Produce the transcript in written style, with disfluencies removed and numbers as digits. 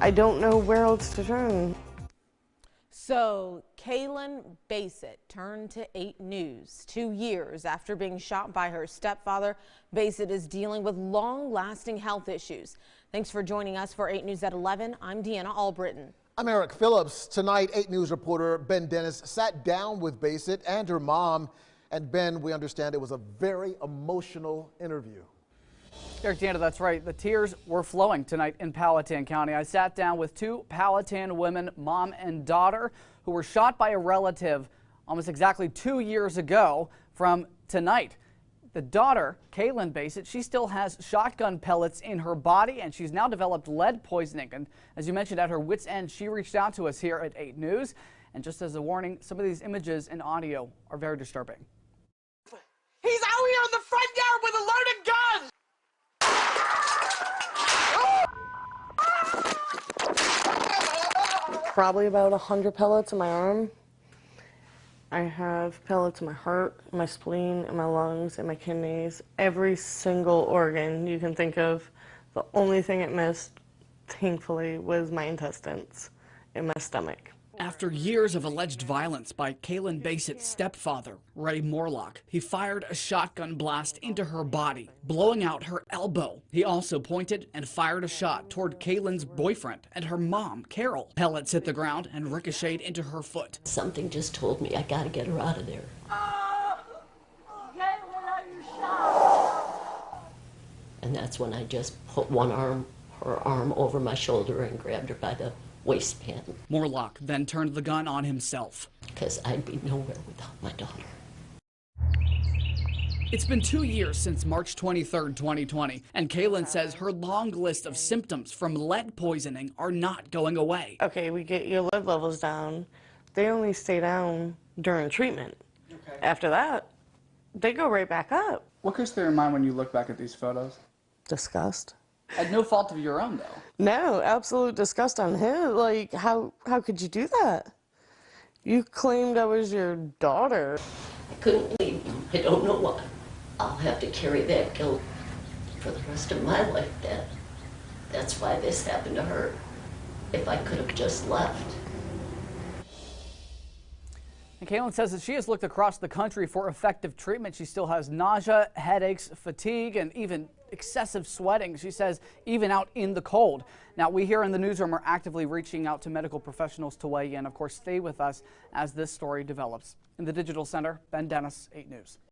I don't know where else to turn. So Kalynn Bassette turned to 8 News 2 years after being shot by her stepfather. Bassette is dealing with long-lasting health issues. Thanks for joining us for 8 News at 11. I'm Deanna Albritton. I'm Eric Phillips. Tonight, 8 News reporter Ben Dennis sat down with Bassette and her mom. And Ben, we understand it was a very emotional interview. Eric, Deanna, that's right. The tears were flowing tonight in Powhatan County. I sat down with 2 Powhatan women, mom and daughter, who were shot by a relative almost exactly 2 years ago from tonight. The daughter, Kalynn Bassette, she still has shotgun pellets in her body, and she's now developed lead poisoning. And as you mentioned, at her wit's end, she reached out to us here at 8 News. And just as a warning, some of these images and audio are very disturbing. He's out here in the front yard with a loaded gun! Probably about 100 pellets in my arm. I have pellets in my heart, my spleen, in my lungs, and my kidneys. Every single organ you can think of. The only thing it missed, thankfully, was my intestines and my stomach. After years of alleged violence by Kalynn Bassette's stepfather, Ray Morlock, he fired a shotgun blast into her body, blowing out her elbow. He also pointed and fired a shot toward Kalynn's boyfriend and her mom, Carol. Pellets hit the ground and ricocheted into her foot. Something just told me I gotta get her out of there. And that's when I just put her arm over my shoulder and grabbed her by the waistband. Morlock then turned the gun on himself. Because I'd be nowhere without my daughter. It's been 2 years since March 23rd, 2020, and Kalynn says her long list of symptoms from lead poisoning are not going away. Okay, we get your lead levels down. They only stay down during treatment. Okay. After that, they go right back up. What goes through your mind when you look back at these photos? Disgust. At no fault of your own, though. No, absolute disgust on him. Like, how could you do that? You claimed I was your daughter. I couldn't leave them. I don't know why. I'll have to carry that guilt for the rest of my life, Dad. That's why this happened to her. If I could have just left. And Kalynn says that she has looked across the country for effective treatment. She still has nausea, headaches, fatigue, and even excessive sweating. She says even out in the cold. Now, we here in the newsroom are actively reaching out to medical professionals to weigh in. Of course, stay with us as this story develops. In the Digital Center, Ben Dennis, 8 News.